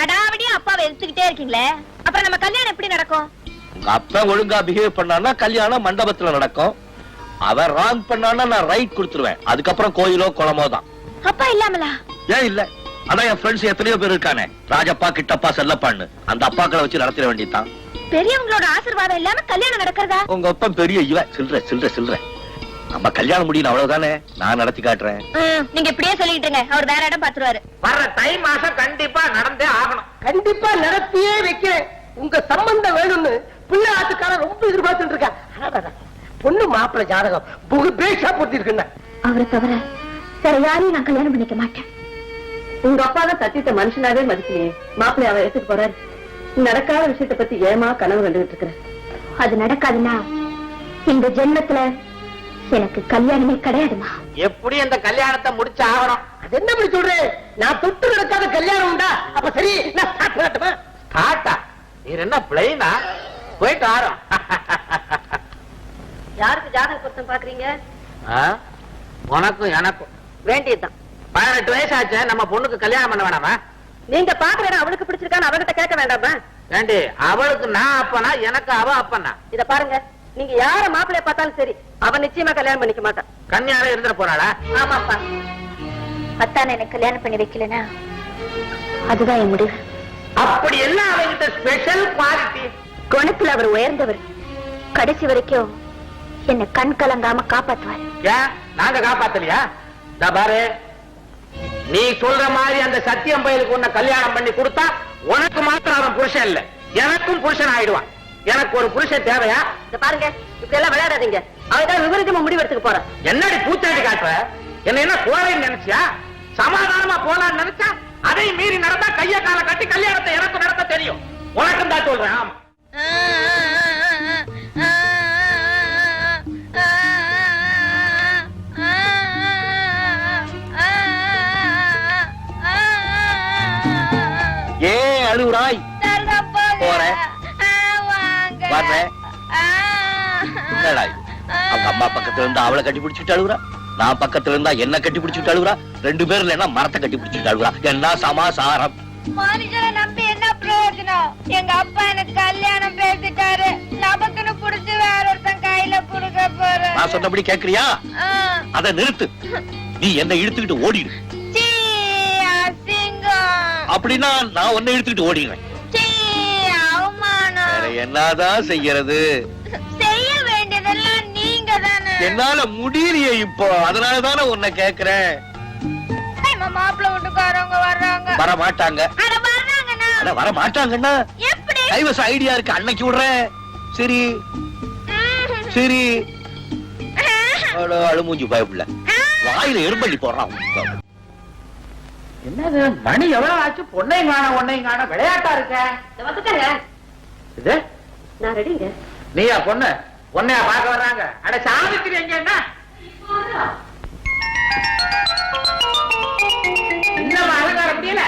அடாவடியா அப்பாவை எடுத்துக்கிட்டே இருக்கீங்களே, அப்புறம் நம்ம கல்யாணம் எப்படி நடக்கும்? உங்க அப்பா ஒழுங்கா பிஹேவ் பண்ணானா கல்யாணம் மண்டபத்துல நடக்கும். அவன் ராங் பண்ணானா நான் ரைட் கொடுத்துருவேன். அதுக்கப்புறம் கோயிலோ குளமோ தான். அப்பா இல்லாமலா? ஏன் இல்ல, அதான் என் ஃப்ரெண்ட்ஸ் எத்தனையோ பேர் இருக்கானே, ராஜப்பா கிட்டப்பா செல்லப்பான்னு, அந்த அப்பாக்களை வச்சு நடத்திட வேண்டியதான். பெரியவங்களோட ஆசீர்வாதம் இல்லாம கல்யாணம் நடக்கிறதா? உங்க அப்பா பெரிய இவ சில்ற நம்ம கல்யாணம் முடியும் அவ்வளவுதானே, நான் நடத்தி காட்டுறேன். நீங்க இப்படியே சொல்லிட்டுங்க, அவர் வேற இடம் பாத்துருவாரு. வர்ற தை மாசம் கண்டிப்பா நடந்தே ஆகணும். கண்டிப்பா நடத்தியே வைக்கிறேன். உங்க சம்பந்தம் வேணும்னு பிள்ளை ஆத்துக்கார ரொம்ப எதிர்பார்த்துட்டு இருக்கா. பொண்ணு மாப்பிள்ள ஜாதகம் பேஷா போட்டி இருக்குன்னு. அவரை தவிர வேற யாரையும் நான் கல்யாணம் பண்ணிக்க மாட்டேன். உங்க அப்பா தான் தத்தித்த மனுஷனாவே மதிக்கலையே, மாப்பிள்ளை அவ எடுத்துட்டு போறாரு. நடக்காத விஷயத்த பத்தி ஏமா கனவு கண்டுகிட்டு இருக்கிற? அது நடக்காதுன்னா இந்த ஜென்மத்துல எனக்கு கல்யாணமே கிடையாதுமா. எப்படி அந்த கல்யாணத்தை முடிச்சு ஆகணும்? அது என்ன அப்படி சொல்றேன்? நான் தொட்டு நடக்காத கல்யாணம் உண்டா? அப்ப சரி, நான் ஸ்டார்ட் பண்ணட்டுமா? ஸ்டார்ட்டா? நீ என்ன பிளைனா? போயிட்டு ஆறோம். யாருக்கு ஜாதக பொருத்தம் பாக்குறீங்க? உனக்கும் எனக்கும் வேண்டியதுதான். 18 வயசு ஆச்சு, நம்ம பொண்ணுக்கு கல்யாணம் பண்ண வேணாமா? நீங்க பாக்குற இடம் அவளுக்கு பிடிச்சிருக்கான்னு அவகிட்ட கேட்க வேண்டாமா? ஏண்டி, அவளுக்கு நான் அப்பனா, எனக்கு அவ அப்பனா? இத பாருங்க, நீங்க யார மாப்பிள்ளைய பார்த்தாலும் சரி, அவன் நிச்சயமா கல்யாணம் பண்ணிக்க மாட்டான். கன்னியாவே இருந்துட போறாளா? ஆமாப்பா. அத்தான எனக்கு கல்யாணம் பண்ணி வைக்கலனா அதுதான் என் முடிவு. அப்படி எல்லாம் அவங்கிட்ட ஸ்பெஷல் குவாலிட்டி. குணத்துல அவர் உயர்ந்தவர். கடைசி வரைக்கும் என்ன கண் கலங்காம காப்பாத்துவார். ஏன் நாங்க காப்பாத்தலையா? பாரு, நீ சொல்ற மாதிரி அந்த சத்தியம் பயலுக்கு உன்னை கல்யாணம் பண்ணி கொடுத்தா உனக்கு மாத்திரம் அவன் புருஷன் இல்ல, எனக்கும் புருஷன் ஆயிடுவான். எனக்கு ஒரு புருஷன் தேவையா? இத பாருங்க, இப்படி எல்லாம் விளையாடாதீங்க. அவதான் விபரீதமா முடிவெடுத்துக்கு போறான். என்னடி பூச்சாடி காட்டுற? என்ன என்ன கோழைன்னு நினைச்சியா? சமாதானமா போலான்னு நினைச்சா அதை மீறி நடந்தா கைய கால கட்டி கல்யாணத்தை எனக்கு நடத்த தெரியும். உனக்கும் தான் சொல்றேன். ஆமா, ஏன் அழுவுறாய்? போறேன் வர்றேன். என்னடா இது? அவங்க அம்மா பக்கத்துல இருந்தா அவளை கட்டி பிடிச்சிட்டு அழுகுறா, நான் பக்கத்துல இருந்தா என்ன கட்டி பிடிச்சிட்டு அழுகுறா, 2 பேர்ல என்ன மரத்தை கட்டி பிடிச்சிட்டு அழுகுறா. என்ன சமாசாரம்? மனுஷனை நம்பி என்ன பிரயோஜனம்? எங்க அப்பா எனக்கு கல்யாணம் பேசிட்டாரு, நமக்குன்னு புடிச்சு வேற ஒருத்தன் கையில குடுக்க போற. நான் சொன்னபடி கேக்குறியா? அதை நிறுத்து. நீ என்ன இழுத்துக்கிட்டு ஓடிடு. அப்படின்னா நான் உன்னை இழுத்துக்கிட்டு ஓடிடுறேன். வேற என்னதான் செய்யறது? செய்ய வேண்டியதெல்லாம் நீங்க தானே. என்னால முடியலையே இப்போ, அதனாலதானே உன்னை கேக்குறேன். மாப்பிள்ள வீட்டுக்காரங்க வர்றாங்க. வர மாட்டாங்க. வர மாட்டாங்கன்னா எப்படி? டைவர்ஸ் ஐடியா இருக்கு, அன்னைக்கு விடுறேன். சரி சரி. அழுமூஞ்சி பயப்புல வாயில எறும்பள்ளி போடுறான். என்னது மணி எவ்வளவு ஆச்சு? பொண்ணையும் காண ஒன்னையும் காண, விளையாட்டா இருக்க. வந்துட்டாங்க. இது நான் ரெடிங்க. நீயா பொண்ணு? பொண்ணையா பார்க்க வர்றாங்க. அட சாவித்திரி எங்க? என்ன இன்னும் அலங்காரம் முடியல?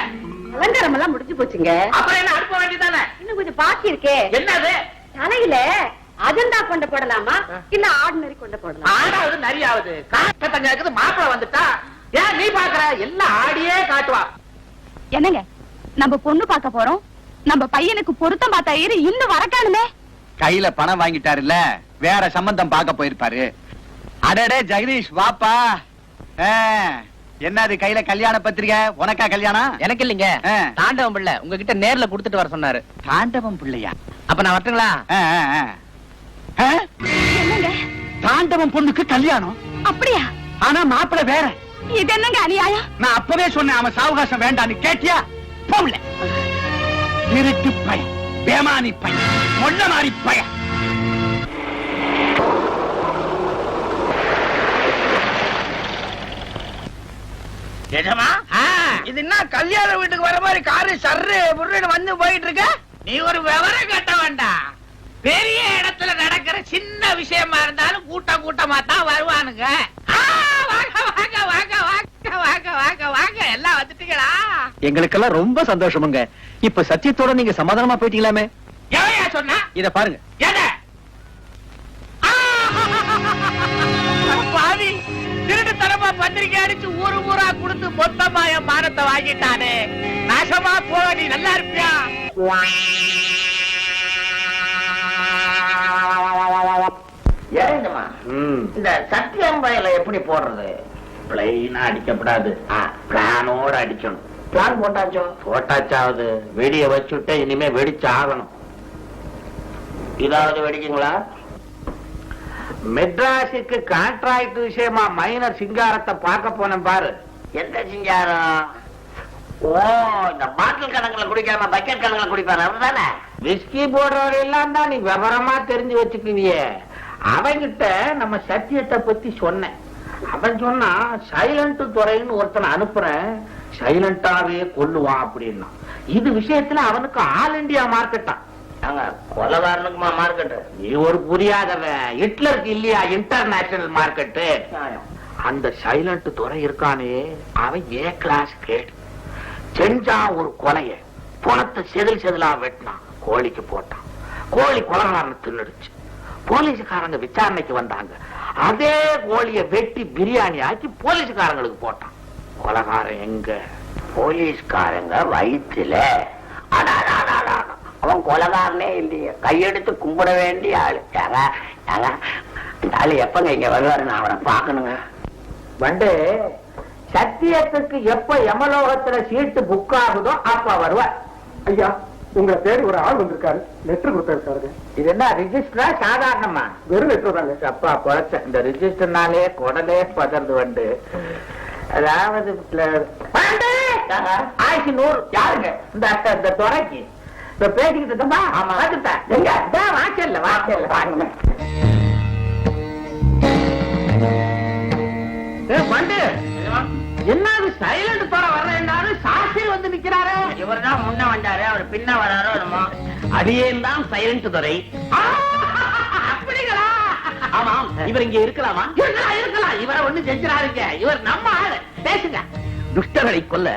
அலங்காரம் எல்லாம் முடிஞ்சு போச்சுங்க. அப்புறம் என்ன அனுப்ப வேண்டியதானே? இன்னும் கொஞ்சம் பாக்கி இருக்கே. என்னது? தலையில அஜந்தா கொண்ட போடலாமா இல்ல ஆர்டினரி கொண்ட போடலாமா? ஆடாவது நரியாவது காட்டத்தங்க இருக்குது. மாப்பிள்ள வந்துட்டா ஏன் நீ பாக்குற? எல்லாம் ஆடியே காட்டுவா. என்னங்க, நம்ம பொண்ணு பார்க்க போறோம், நம்ம பையனுக்கு பொருத்தம் பார்த்த ஐயரு இன்னும் வரக்கானுமே. கையில பணம் வாங்கிட்டாருல்ல, வேற சம்பந்தம் பார்க்க போயிருப்பாரு. அடடே ஜெகதீஷ் வாப்பா. என்னது கையில கல்யாண பத்திரிகை? உனக்கா கல்யாணம்? எனக்கு இல்லைங்க, தாண்டவம் பிள்ளை உங்ககிட்ட நேர்ல குடுத்துட்டு வர சொன்னாரு. தாண்டவம் பிள்ளையா? அப்ப நான் வரட்டுங்களா? தாண்டவம் பொண்ணுக்கு கல்யாணம்? அப்படியா? ஆனா மாப்பிள்ளை வேற. இது என்னங்க அநியாயம்? நான் அப்பவே சொன்னேன் அவன் சாவகாசம் வேண்டான்னு. கேட்டியா? போகல. திருட்டு பையன், பேமானி பையன், மொள்ள மாறி பையன். இது என்ன கல்யாண வீட்டுக்கு வர மாதிரி காரு சர்ரு புர்ருன்னு வந்து போயிட்டு இருக்க? நீ ஒரு விவரம் கட்ட வேண்டாம். பெரிய இடத்துல நடக்கிற சின்ன விஷயமா இருந்தாலும் கூட்டம் கூட்டமா தான் வருவானுங்க. வாங்க வாங்க வாங்க வாங்க வாங்க வாங்க வாங்க, எல்லாம் வந்துட்டீங்களா? எங்களுக்கெல்லாம் ரொம்ப சந்தோஷமுங்க. இப்ப சத்தியத்தோட நீங்க சமாதானமா போயிட்டீங்களாமே. எவையா சொன்னா? இத பாருங்க. பாவி திருட்டு தரமா பத்திரிக்கை அடிச்சு ஊரு ஊரா கொடுத்து மொத்தமா என் மானத்தை வாங்கிட்டானே. நாசமா போக, நீ நல்லா இருப்பியா? ஏங்கம்மா இந்த சத்தியம் வயல எப்படி போடுறது? பிளைனா அடிக்கப்படாது, பிளானோட அடிக்கணும். பிளான் போட்டாச்சோ? போட்டாச்சாவது வெடிய வச்சுட்டு இனிமே வெடிச்சு ஆகணும். இதாவது வெடிக்குங்களா? மெட்ராஸுக்கு கான்ட்ராக்ட் விஷயமா மைனர் சிங்காரத்தை பார்க்க போனேன் பாரு. எந்த சிங்காரம்? ஓ, இந்த பாட்டில் கணக்குல குடிக்காம பக்கெட் கணக்குல குடிப்பாரு அவர்தானே? விஸ்கி போடுறவர் எல்லாம் தான் நீ விவரமா தெரிஞ்சு வச்சுக்கிறியே. அவன்கிட்ட நம்ம சத்தியத்தை பத்தி சொன்னேன். அவன் சொன்னா சைலண்ட் துறைன்னு ஒருத்தனை அனுப்புறேன், சைலண்டாவே கொல்லுவான் அப்படின்னா. இது விஷயத்துல அவனுக்கு ஆல் இண்டியா மார்க்கெட்டா. கொலகாரனுக்குமா மார்க்கெட்? நீ ஒரு புரியாதவன். ஹிட்லருக்கு இல்லையா இன்டர்நேஷனல் மார்க்கெட்டு? அந்த சைலண்ட் துறை இருக்கானே, அவன் ஏ கிளாஸ் கேடு. செஞ்சா ஒரு கொலைய பணத்தை செதில் செதிலா வெட்டினான், கோழிக்கு போட்டான். கோழி கொலகாரனை தின்னுடுச்சு. போலீஸ்காரங்க விசாரணைக்கு வந்தாங்க. அதே கோழிய வெட்டி பிரியாணி ஆக்கி போலீஸ்காரங்களுக்கு போட்டான். கொலகாரன் எங்க? போலீஸ்காரங்க வயிற்றுல. அவன் கொலகாரனே இல்லையே, கையெடுத்து கும்பிட வேண்டிய ஆளு. இந்த ஆளு எப்பங்க இங்க வருவாரு? நான் அவனை பாக்கணுங்க. வந்து சத்தியத்துக்கு எப்ப யமலோகத்துல சீட்டு புக் ஆகுதோ அப்ப வருவார். ஐயா, உங்களை தேடி ஒரு ஆள் வந்திருக்காரு, லெட்டர் கொடுத்திருக்காரு. இது என்ன ரிஜிஸ்டரா சாதாரணமா? வெறும் லெட்டர் தாங்க. அப்பா குறைச்ச இந்த ரிஜிஸ்டர்னாலே குடலே பதறது வந்து. அதாவது 100 யாருங்க? இந்த துறைக்கு இந்த பேசிக்கிட்டு எங்க வாசல்ல வாசல்ல வாங்க. என்ன சைலண்ட் தோற வர்றேன்னாரு, சாட்சி வந்து நிக்கிறாரு. இவர் தான் முன்ன வந்தாரு, அவர் பின்ன வராரோ என்னமோ. அடியேன் தான் சைலண்ட் துறை. அப்படிங்களா? ஆமாம், இவர் இங்க இருக்கலாமா? இருக்கலாம். இவரை ஒண்ணு செஞ்சிடாருங்க, இவர் நம்ம ஆளு. பேசுங்க. துஷ்டர்களை கொல்ல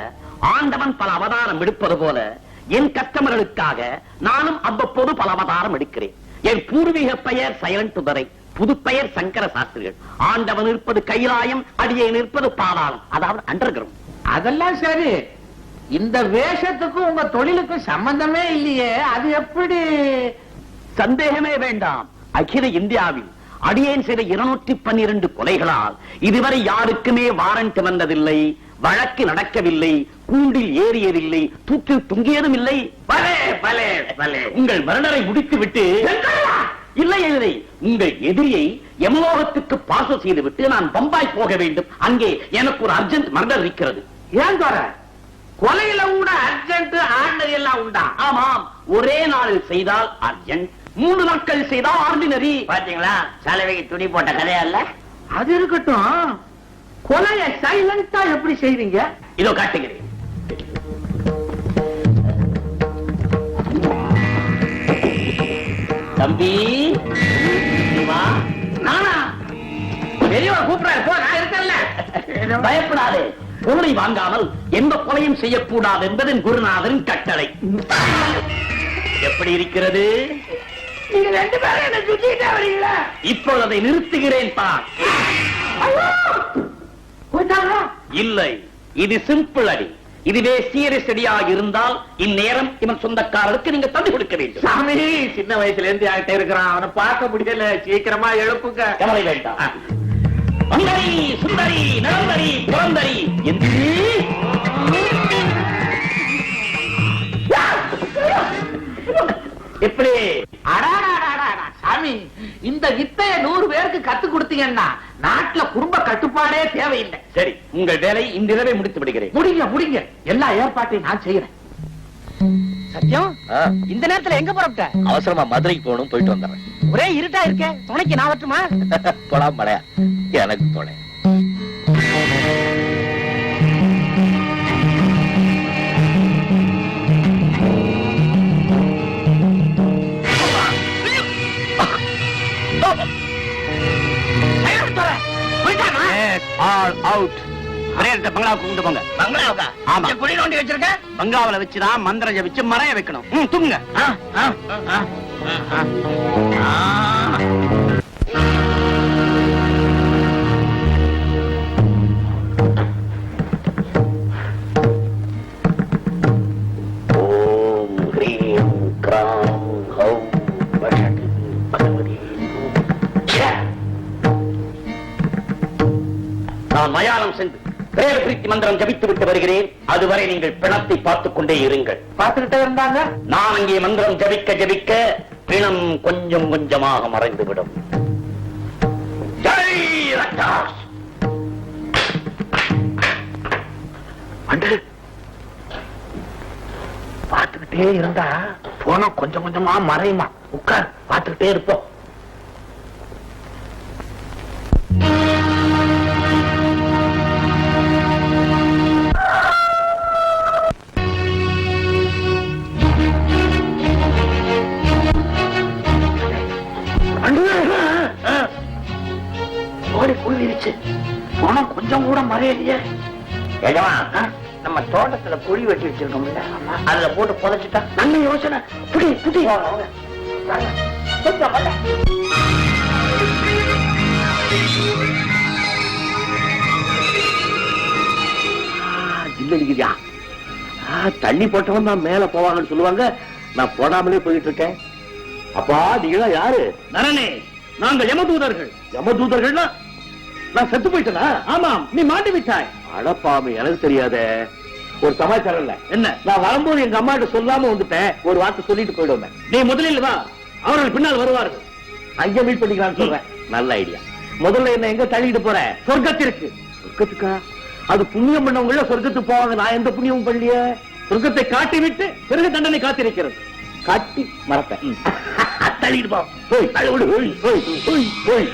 ஆண்டவன் பல அவதாரம் எடுப்பது போல என் கஸ்டமர்களுக்காக நானும் அவ்வப்போது பல அவதாரம் எடுக்கிறேன். என் பூர்வீக பெயர் சைலண்ட் துறை, புது பெயர் சங்கர சாஸ்திரிகள். ஆண்டவன் இருப்பது கைலாயம், அடியேன் இருப்பது பாதாளம், அதாவது அண்டர் கிரவுண்ட். அதெல்லாம் சரி, இந்த வேஷத்துக்கும் உங்க தொழிலுக்கும் சம்பந்தமே இல்லையே, அது எப்படி? சந்தேகமே வேண்டாம். அகில இந்தியாவில் அடியேன் செய்த 212 கொலைகளால் இதுவரை யாருக்குமே வாரண்ட் வந்ததில்லை, வழக்கு நடக்கவில்லை, கூண்டில் ஏறியதில்லை, தூக்கில் தொங்கியதும் இல்லை. பலே பலே பலே. உங்கள் மரணரை முடித்து விட்டு இல்லை இல்லை, உங்கள் எதிரியை யமலோகத்துக்கு பாசம் செய்து விட்டு நான் பம்பாய் போக வேண்டும். அங்கே எனக்கு ஒரு அர்ஜென்ட் மர்டர் இருக்கிறது. ஏன் தோற? கொலையில கூட அர்ஜென்ட் ஆர்டினரி எல்லாம் உண்டா? ஆமாம், ஒரே நாளில் செய்தால் அர்ஜென்ட், 3 நாட்கள் செய்தால் ஆர்டினரி. பாத்தீங்களா, சலவைக்கு துணி போட்ட கதையா இல்ல? அது இருக்கட்டும், கொலைய சைலண்டா எப்படி செய்வீங்க? இதோ காட்டுகிறேன். தம்பி வா. நானா? பெரியவர் கூப்பிடுறாரு, போ, நான் இருக்கேன்ல. பயப்படாதே, பொருளை வாங்காமல் எந்த கொலையும் செய்யக்கூடாது என்பதன் குருநாதரின் கட்டளை. எப்படி இருக்கிறது? நீங்க 2 பேரும் என்ன சுத்திட்டே வரீங்களா? இப்பொழுது அதை நிறுத்துகிறேன் தான். இல்லை, இது சிம்பிள் அடி. இதுவே சீரியஸ் அடியாக இருந்தால் இந்நேரம் இவன் சொந்தக்காரருக்கு நீங்க தந்து கொடுக்க வேண்டும். சாமி, சின்ன வயசுல இருந்து ஆகிட்டே இருக்கிறான், அவனை பார்க்க முடியல, சீக்கிரமா எழுப்புங்க. கவலை வேண்டாம். மங்கரி, சுந்தரி, நலந்தரி, புரந்தரி என்று எப்படி? சாமி, இந்த வித்தைய 100 பேருக்கு கத்து கொடுத்தீங்கன்னா நாட்டுல குடும்ப கட்டுப்பாடே தேவையில்லை. சரி, உங்கள் வேலை இன்றிரவே முடித்து விடுகிறேன். முடிங்க முடிங்க, எல்லா ஏற்பாட்டையும் நான் செய்யறேன். சத்தியம், இந்த நேரத்துல எங்க புறப்பட்ட? அவசரமா மதுரைக்கு போகணும், போயிட்டு வந்துடுறேன். ஒரே இருட்டா இருக்க, துணைக்கு நான் வரட்டுமா? போலாம் மழையா, எனக்கு துணை. பங்களாவுக்கு கொண்டு போங்க. பங்களாவுக்கா? ஆமா. குழி நோண்டி வச்சிருக்க? பங்களாவில வச்சுதான் மந்திரம் ஜபிச்சு மறைய வைக்கணும். தூங்குங்க. கல்யாணம் சென்று பிரேத பிரீத்தி மந்திரம் ஜபித்து விட்டு வருகிறேன். அதுவரை நீங்கள் பிணத்தை பார்த்துக் கொண்டே இருங்கள். பார்த்துக்கிட்டே இருந்தாங்க. நான் அங்கே மந்திரம் ஜபிக்க ஜபிக்க பிணம் கொஞ்சம் கொஞ்சமாக மறைந்துவிடும். ஜெய் ரட்டாஸ். பார்த்துக்கிட்டே இருந்தா போன கொஞ்சம் கொஞ்சமா மறையுமா. உட்கார், பார்த்துக்கிட்டே இருப்போம். ஓடி குழுவிருச்சு. போன கொஞ்சம் கூட மறையலையே. நம்ம தோட்டத்துல குழி வெட்டி வச்சிருக்கோம்ல, அதுல போட்டு புதைச்சிட்டா நல்ல யோசனை. புடி புடி. இல்லையா தண்ணி போட்டவன் தான் மேல போவாங்கன்னு சொல்லுவாங்க. நான் போடாமலே போயிட்டு இருக்கேன். அப்பா நீங்க யாரு? நரனே, நாங்கள் யமதூதர்கள். யமதூதர்கள்னா நான் செத்து போயிட்டேனா? ஆமாம், நீ மாட்டி விட்டாய். அடப்பாமி, எனக்கு தெரியாத ஒரு சமாச்சாரம் இல்ல. என்ன? நான் வரும்போது எங்க அம்மா கிட்ட சொல்லாம வந்துட்டேன். ஒரு வார்த்தை சொல்லிட்டு போயிடுவேன். நீ முதலில் வா, அவர்கள் பின்னால் வருவார்கள். அங்க மீட் பண்ணிக்கலாம்னு சொல்றேன். நல்ல ஐடியா. முதல்ல என்ன எங்க தள்ளிட்டு போற? சொர்க்கத்திற்கு. சொர்க்கத்துக்கா? அது புண்ணியம் பண்ணவங்கள சொர்க்கத்துக்கு போவாங்க. நான் எந்த புண்ணியமும் பண்ணலையே. சொர்க்கத்தை காட்டிவிட்டு பிறகு தண்டனை காத்திருக்கிறது. காட்டி மறப்பேன். தள்ளிட்டு போ. போய் தள்ளி விடு. போய் போய் போய் போய்.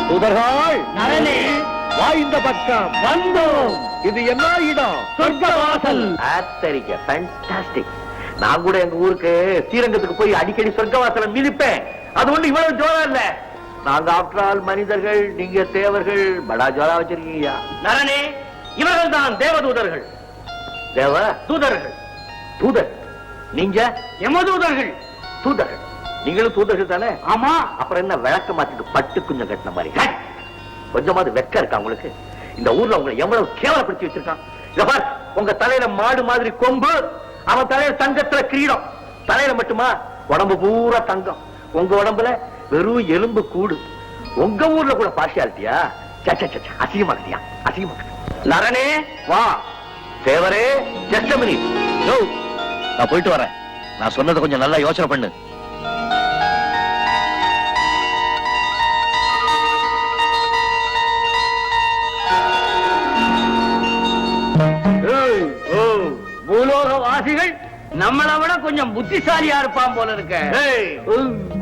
தூதர்கள், நரனே, வா இந்த பக்கம். வந்தோம். இது என்ன இடம்? சொர்க்கவாசல். ஆச்சரிக்க, ஃபேண்டாஸ்டிக். நான் கூட எங்க ஊருக்கு ஸ்ரீரங்கத்துக்கு போய் அடிக்கடி சொர்க்கவாசல மிதிப்பேன். அது ஒண்ணு இவ்வளவு ஜோரா இல்ல. நாங்க ஆஃப்டர் ஆல் மனிதர்கள், நீங்க தேவர்கள். படா ஜோரா வச்சிருக்கீங்க. நரனே, இவர்கள் தான் தேவதூதர்கள். தேவ தூதர்கள். தூதர். நீங்க யமதூதர்கள். தூதர்கள். நீங்களும் தூதர்கள் தானே? ஆமா. அப்புறம் என்ன விளக்க மாத்திட்டு பட்டு குஞ்சம் கட்டின மாதிரி? கொஞ்சமாவது வெக்க இருக்கா உங்களுக்கு? இந்த ஊர்ல உங்களை எவ்வளவு கேவலப்படுத்தி வச்சிருக்கான். இத பார், உங்க தலையில மாடு மாதிரி கொம்பு, அவன் தலையில தங்கத்துல கிரீடம். தலையில மட்டுமா, உடம்பு பூரா தங்கம். உங்க உடம்புல வெறும் எலும்பு கூடு. உங்க ஊர்ல கூட பார்ஷியாலிட்டியா? அசிங்கமாக்குறியா? அசிங்கமாக்கு. நரனே, வா. தேவரே, ஜஸ்ட் a minute. நான் போயிட்டு வரேன். நான் சொன்னதை கொஞ்சம் நல்லா யோசனை பண்ணு. பூலோக வாசிகள் நம்மளை விட கொஞ்சம் புத்திசாலியா இருப்பான் போல இருக்க.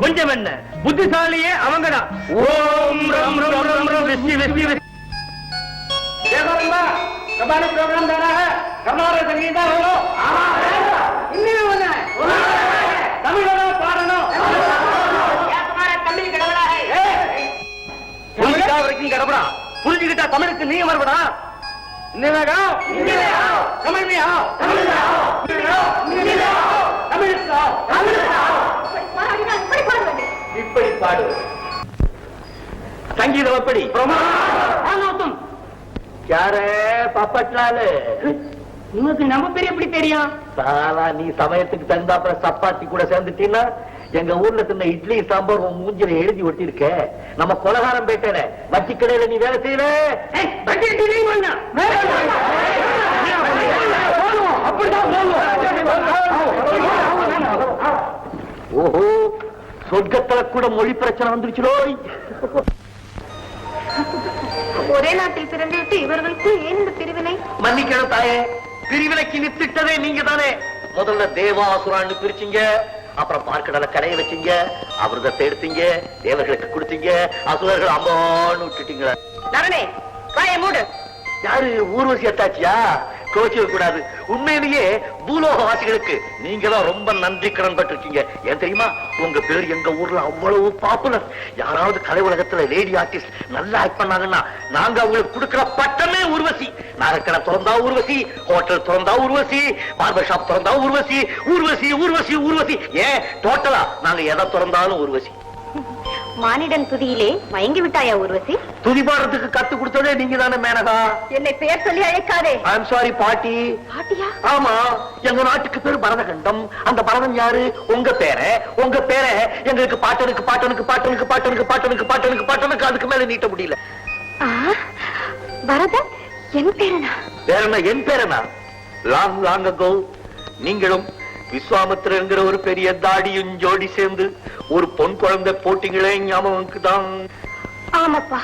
கொஞ்சம் என்ன, புத்திசாலியே அவங்கதான். ஓம் ரம் ரம் ரம் ரம் விஸ்வி விஸ்வி விஸ்வி. कबाड़ी प्रोग्राम देना है, कमाल संगीता हो। तमिल पाड़नो तुम्हारा तमिल गड़बड़ा है। புரிஞ்சுக்கிட்டா வரைக்கும் கடவுடா. புரிஞ்சுக்கிட்டா தமிழுக்கு நீ மறுபடா. हिंदी में गाओ, हिंदी में आओ, तमिल में आओ, तमिल में आओ, हिंदी में आओ, तमिल में आओ, तमिल में आओ। இப்படி பாடு. சங்கீதம் எப்படி? तुम யாரு? பப்பட்லாலு. உங்களுக்கு நம்ம பேர் எப்படி தெரியும்? சாலா, நீ சமயத்துக்கு தகுந்தாப்புல சப்பாத்தி கூட சேர்ந்துட்டீன்னா எங்க ஊர்ல தின்ன இட்லி சாம்பார் உன் மூஞ்சில எழுதி ஒட்டி இருக்க. நம்ம கொலகாரம் பேட்டல வட்டி கடையில நீ வேலை செய்யல. ஓஹோ, சொர்க்கத்துல கூட மொழி பிரச்சனை வந்துருச்சுடோ. ஒரே நாட்டில் பிறந்துவிட்டு இவர்களுக்கு ஏன் இந்த பிரிவினை? மன்னிக்கணும் தாயே, பிரிவினைக்கு நிறுத்திட்டதே நீங்க தானே. முதல்ல தேவாசுரான்னு பிரிச்சீங்க, அப்புறம் பார்க்கடல கடைய வச்சீங்க, அமிர்தத்தை எடுத்தீங்க, தேவர்களுக்கு கொடுத்தீங்க, அசுரர்கள் அம்மான்னு விட்டுட்டீங்க. நரனே, வாயை மூடு. யாரு? ஊர்வசி அத்தாச்சியா? கோச்சிக்க கூடாது. உண்மையிலேயே பூலோகவாசிகளுக்கு நீங்க தான் ரொம்ப நன்றி கடன் பட்டிருக்கீங்க. ஏன் தெரியுமா? உங்க பேர் எங்க ஊர்ல அவ்வளவு பாப்புலர். யாராவது கலை உலகத்துல லேடி ஆர்டிஸ்ட் நல்லா ஆக்ட் பண்ணாங்கன்னா நாங்க அவங்களுக்கு கொடுக்கிற பட்டமே ஊர்வசி. நகைக்கடை திறந்தா ஊர்வசி, ஹோட்டல் திறந்தா ஊர்வசி, பார்பர் ஷாப் திறந்தா ஊர்வசி, ஊர்வசி ஊர்வசி ஊர்வசி. ஏன் டோட்டலா நாங்க எதை திறந்தாலும் ஊர்வசி. மானிடன் துதியிலே மயங்கி விட்டாயா ஊர்வசி? துதி பாடுறதுக்கு கத்து கொடுத்ததே நீங்க தானே மேனகா. என்னை பெயர் சொல்லி அழைக்காதே. ஐ எம் சாரி பாட்டி. பாட்டியா? ஆமா, எங்க நாட்டுக்கு பேரு பரதகண்டம். அந்த பரதன் யாரு? உங்க பேர. உங்க பேர எங்களுக்கு பாட்டனுக்கு பாட்டனுக்கு பாட்டனுக்கு பாட்டனுக்கு பாட்டனுக்கு பாட்டனுக்கு பாட்டனுக்கு அதுக்கு மேல நீட்ட முடியல. பரதன் என் பேரனா? வேற என் பேரனா? லாங் லாங் அகோ நீங்களும் விஸ்வாமித்திரங்கிற ஒரு பெரிய தாடியும் ஜோடி சேர்ந்து ஒரு பொன் குழந்தை போட்டிங்களே, ஞாபகம்க்கு தான். ஆமாப்பா,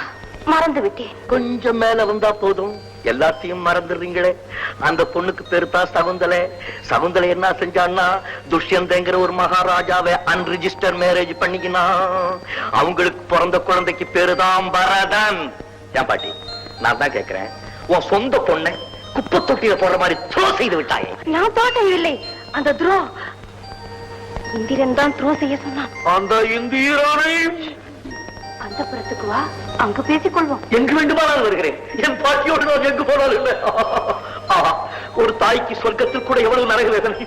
மறந்து விட்டேன். கொஞ்சம் மேல வந்தா போதும் எல்லாத்தையும் மறந்துடுறீங்களே. அந்த பொண்ணுக்கு பேரு தான் சகுந்தலை. சகுந்தலை என்ன செஞ்சான்னா, துஷ்யந்தங்கிற ஒரு மகாராஜாவை அன்ரிஜிஸ்டர் மேரேஜ் பண்ணிக்கினா. அவங்களுக்கு பிறந்த குழந்தைக்கு பேருதான் பரதன். ஏன் பாட்டி, நான் தான் கேட்கிறேன், உன் சொந்த பொண்ணை குப்பை தொட்டியில போற மாதிரி த்ரோ செய்து விட்டாயே. நான் தோட்டம் இல்லை, அந்த துரோ இந்திரன் தான் த்ரோ செய்ய சொன்னான். அந்த இந்திரனை அந்த புறத்துக்கு வா, அங்கு பேசிக்கொள்வோம். எங்கு வேண்டுமானாலும் வருகிறேன். என் பாட்டியோடு நான் எங்கு போனாலும் இல்லை. ஒரு தாய்க்கு சொர்க்கத்தில் கூட எவ்வளவு நரக வேதனை.